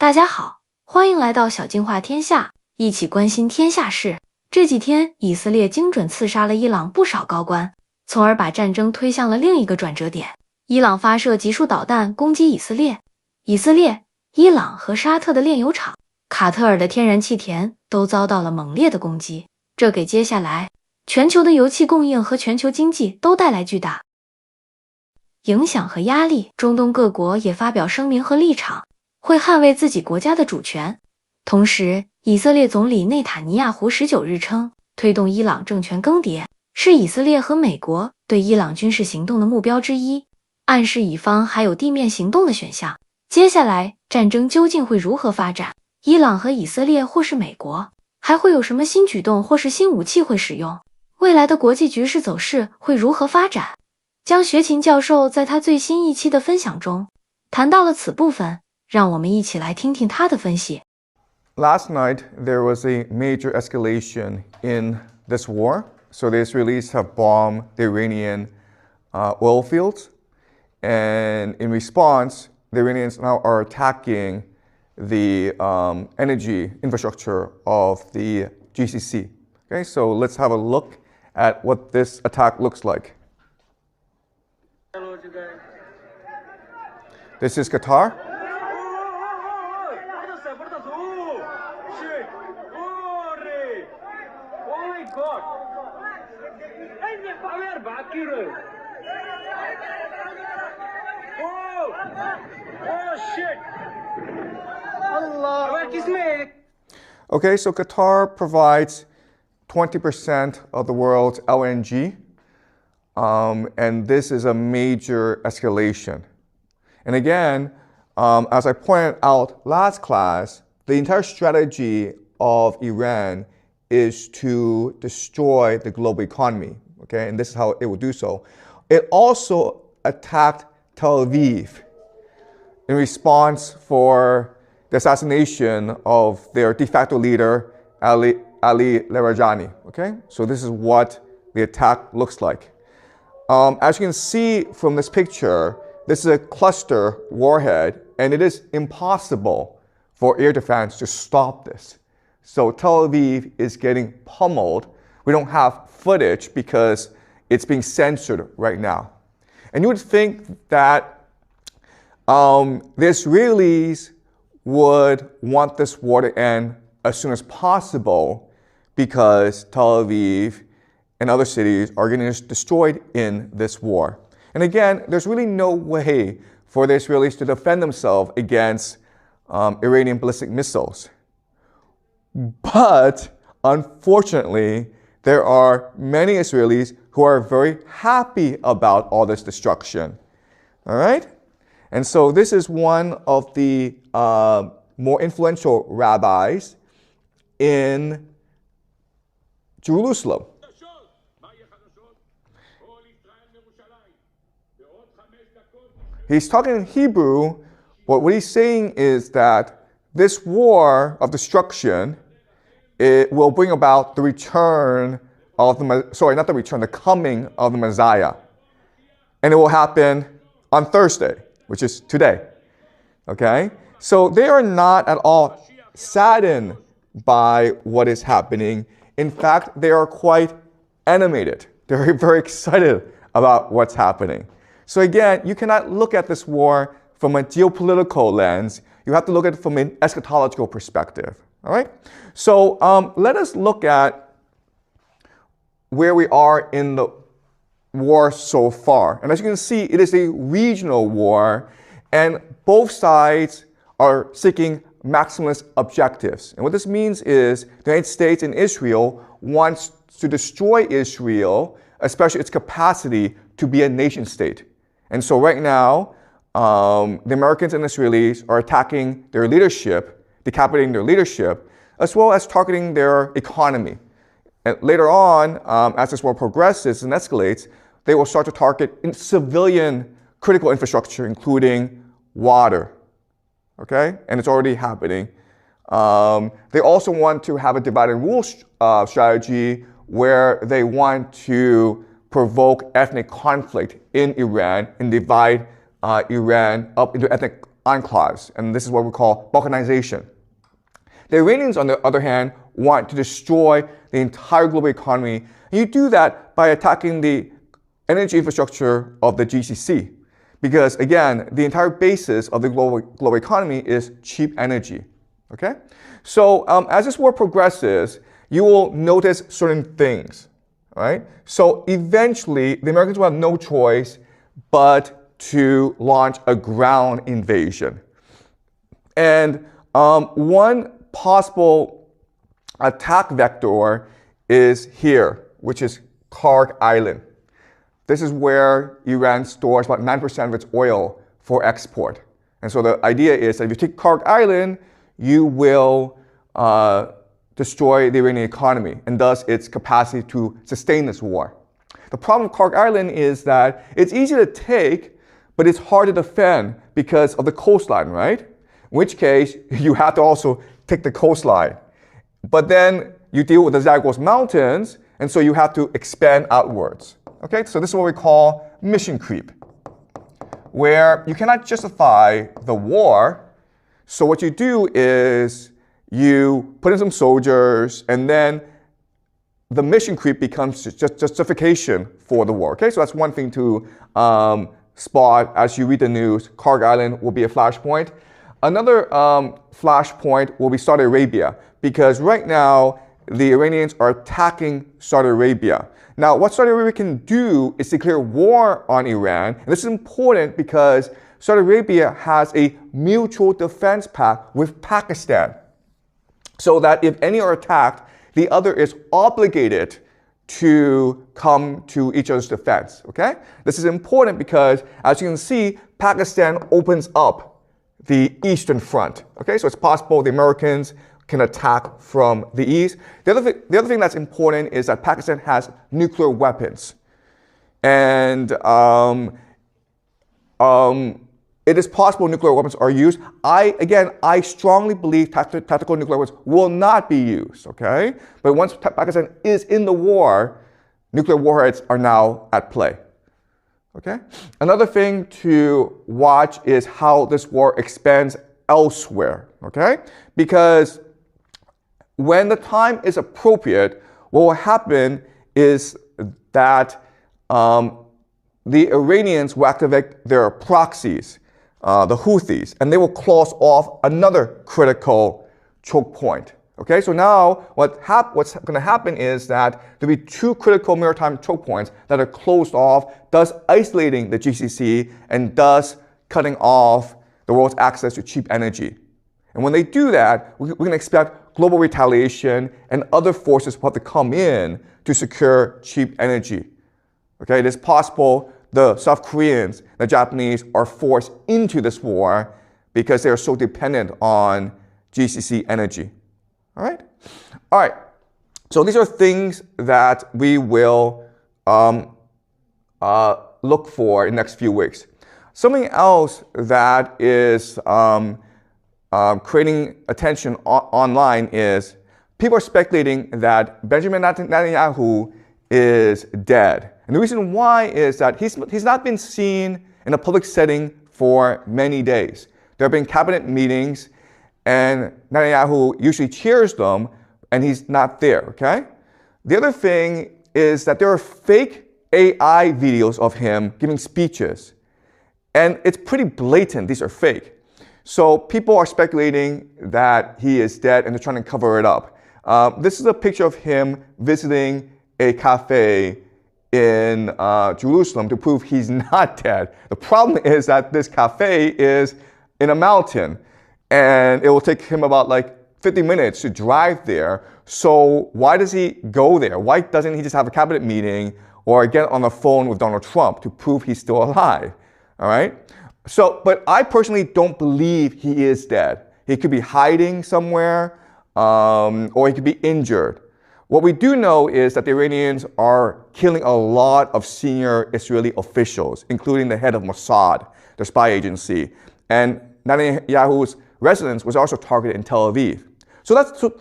大家好，欢迎来到小静话天下，一起关心天下事。这几天，以色列精准刺杀了伊朗不少高官，从而把战争推向了另一个转折点。伊朗发射集束导弹攻击以色列，伊朗和沙特的炼油厂、卡特尔的天然气田都遭到了猛烈的攻击，这给接下来全球的油气供应和全球经济都带来巨大影响和压力。中东各国也发表声明和立场，会捍卫自己国家的主权。同时，以色列总理内塔尼亚胡19日称，推动伊朗政权更迭是以色列和美国对伊朗军事行动的目标之一，暗示以方还有地面行动的选项。接下来，战争究竟会如何发展？伊朗和以色列或是美国还会有什么新举动或是新武器会使用？未来的国际局势走势会如何发展？江学勤教授在他最新一期的分享中谈到了此部分，让我们一起来听听他的分析。Last night, there was a major escalation in this war. So the Israelis have bombed the Iranian oil fields. And in response, the Iranians now are attacking the energy infrastructure of the GCC. Okay, so let's have a look at what this attack looks like. This is Qatar. Okay, so Qatar provides 20% of the world's LNG, and this is a major escalation. And again, as I pointed out last class, the entire strategy of Iran is to destroy the global economy, okay? And this is how it will do so. It also attacked Tel Aviv in response for the assassination of their de facto leader, Ali Larijani, okay? So this is what the attack looks like. As you can see from this picture, this is a cluster warhead, and it is impossible for air defense to stop this. So Tel Aviv is getting pummeled. We don't have footage because it's being censored right now. And you would think that the Israelis would want this war to end as soon as possible because Tel Aviv and other cities are getting destroyed in this war. And again, there's really no way for the Israelis to defend themselves against Iranian ballistic missiles. But unfortunately, there are many Israelis who are very happy about all this destruction. All right? And so this is one of the more influential rabbis in Jerusalem. He's talking in Hebrew, but what he's saying is that this war of destruction, it will bring about the return of the coming of the Messiah. And it will happen on Thursday, which is today. Okay? So they are not at all saddened by what is happening. In fact, they are quite animated. They're very excited about what's happening. So again, you cannot look at this war from a geopolitical lens. You have to look at it from an eschatological perspective. All right? So let us look at where we are in the war so far. And as you can see, it is a regional war, and both sides are seeking maximalist objectives. And what this means is the United States and Israel wants to destroy Israel, especially its capacity to be a nation state. And so right now, the Americans and Israelis are attacking their leadership, decapitating their leadership, as well as targeting their economy. And later on, as this war progresses and escalates, they will start to target civilian critical infrastructure, including water. Okay? And it's already happening. They also want to have a divide and rule strategy where they want to provoke ethnic conflict in Iran and divide Iran up into ethnic enclaves, and this is what we call balkanization. The Iranians, on the other hand, want to destroy the entire global economy, and you do that by attacking the energy infrastructure of the GCC. Because again, the entire basis of the global economy is cheap energy. Okay? So as this war progresses, you will notice certain things. Right? So eventually, the Americans will have no choice but to launch a ground invasion. And one possible attack vector is here, which is Karg Island. This is where Iran stores about 9% of its oil for export. And so the idea is that if you take Karg Island, you will destroy the Iranian economy and thus its capacity to sustain this war. The problem with Karg Island is that it's easy to take, but it's hard to defend because of the coastline, right? In which case, you have to also take the coastline. But then you deal with the Zagros Mountains, and so you have to expand outwards. Okay, so this is what we call mission creep, where you cannot justify the war. So what you do is you put in some soldiers, and then the mission creep becomes just justification for the war. Okay, so that's one thing to spot as you read the news. Karg Island will be a flashpoint. Another flashpoint will be Saudi Arabia, because right now the Iranians are attacking Saudi Arabia. Now, what Saudi Arabia can do is declare war on Iran. And this is important because Saudi Arabia has a mutual defense pact with Pakistan, so that if any are attacked, the other is obligated to come to each other's defense. Okay? This is important because, as you can see, Pakistan opens up the eastern front. Okay? So it's possible the Americans can attack from the east. The other thing that's important is that Pakistan has nuclear weapons. And it is possible nuclear weapons are used. I strongly believe tactical nuclear weapons will not be used, okay? But once Pakistan is in the war, nuclear warheads are now at play, okay? Another thing to watch is how this war expands elsewhere, okay? Because when the time is appropriate, what will happen is that the Iranians will activate their proxies, the Houthis, and they will close off another critical choke point. Okay, so now what's going to happen is that there'll be two critical maritime choke points that are closed off, thus isolating the GCC and thus cutting off the world's access to cheap energy. And when they do that, we can expect global retaliation and other forces will have to come in to secure cheap energy. Okay, it is possible the South Koreans, the Japanese are forced into this war because they are so dependent on GCC energy. All right. So these are things that we will look for in the next few weeks. Something else that is creating attention online is people are speculating that Benjamin Netanyahu is dead. And the reason why is that he's not been seen in a public setting for many days. There have been cabinet meetings, and Netanyahu usually chairs them, and he's not there, okay? The other thing is that there are fake AI videos of him giving speeches, and it's pretty blatant these are fake. So people are speculating that he is dead, and they're trying to cover it up. This is a picture of him visiting a cafe in Jerusalem to prove he's not dead. The problem is that this cafe is in a mountain, and it will take him about like 50 minutes to drive there. So why does he go there? Why doesn't he just have a cabinet meeting or get on the phone with Donald Trump to prove he's still alive? All right? So, but I personally don't believe he is dead. He could be hiding somewhere, or he could be injured. What we do know is that the Iranians are killing a lot of senior Israeli officials, including the head of Mossad, the spy agency. And Netanyahu's residence was also targeted in Tel Aviv. So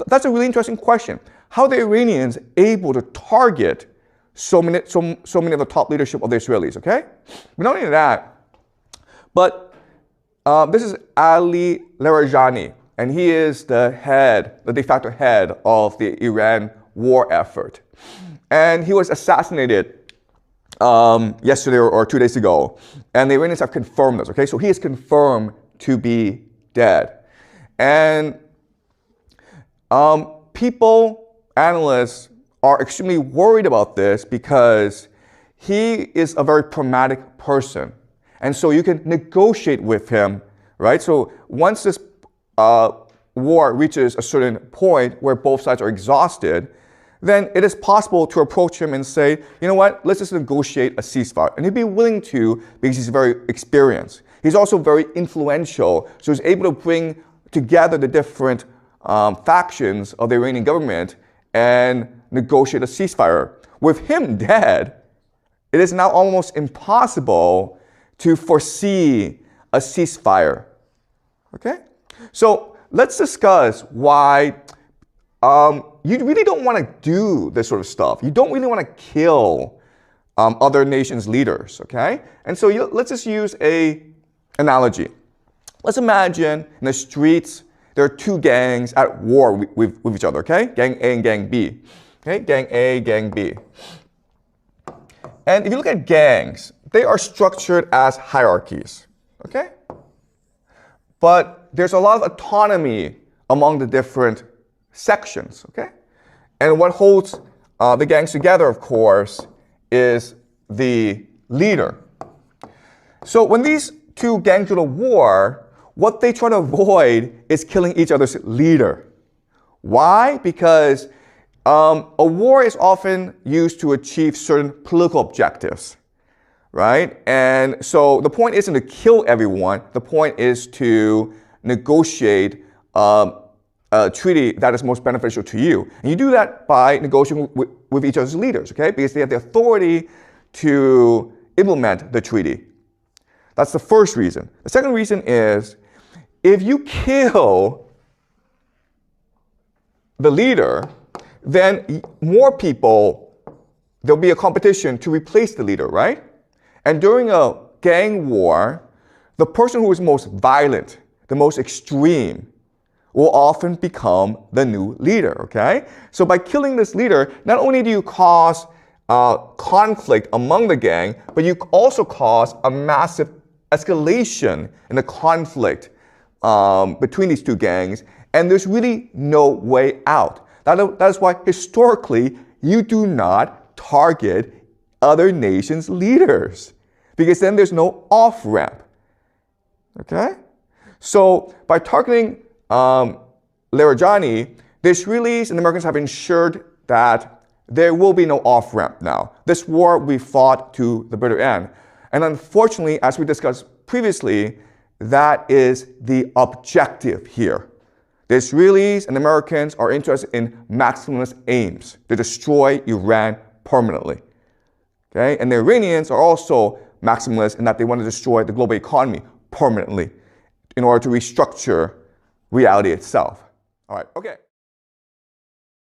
that's a really interesting question. How are the Iranians able to target so many of the top leadership of the Israelis, okay? But not only that, but this is Ali Larijani, and he is the de facto head of the Iran war effort. And he was assassinated yesterday or 2 days ago, and the Iranians have confirmed this, okay? So he is confirmed to be dead. And analysts are extremely worried about this because he is a very pragmatic person. And so you can negotiate with him, right? So once this war reaches a certain point where both sides are exhausted, then it is possible to approach him and say, you know what, let's just negotiate a ceasefire. And he'd be willing to because he's very experienced. He's also very influential, so he's able to bring together the different factions of the Iranian government and negotiate a ceasefire. With him dead, it is now almost impossible to foresee a ceasefire. Okay? So let's discuss why you really don't want to do this sort of stuff. You don't really want to kill other nations' leaders, okay? And so let's just use an analogy. Let's imagine in the streets there are two gangs at war with each other, okay? Gang A and Gang B. Okay, Gang A, Gang B. And if you look at gangs, they are structured as hierarchies, okay? But there's a lot of autonomy among the different sections, okay? And what holds the gangs together, of course, is the leader. So when these two gangs go to war, what they try to avoid is killing each other's leader. Why? Because a war is often used to achieve certain political objectives, right? And so the point isn't to kill everyone. The point is to negotiate a treaty that is most beneficial to you. And you do that by negotiating with each other's leaders, okay? Because they have the authority to implement the treaty. That's the first reason. The second reason is if you kill the leader, then more people, there'll be a competition to replace the leader, right? And during a gang war, the person who is most violent, the most extreme, will often become the new leader, okay? So by killing this leader, not only do you cause conflict among the gang, but you also cause a massive escalation in the conflict between these two gangs, and there's really no way out. That is why historically you do not target other nations' leaders, because then there's no off-ramp. Okay? So by targeting Larijani, the Israelis and the Americans have ensured that there will be no off-ramp now. This war we fought to the bitter end. And unfortunately, as we discussed previously, that is the objective here. The Israelis and Americans are interested in maximalist aims to destroy Iran permanently. Okay? And the Iranians are also maximalists in that they want to destroy the global economy permanently in order to restructure reality itself. All right, okay.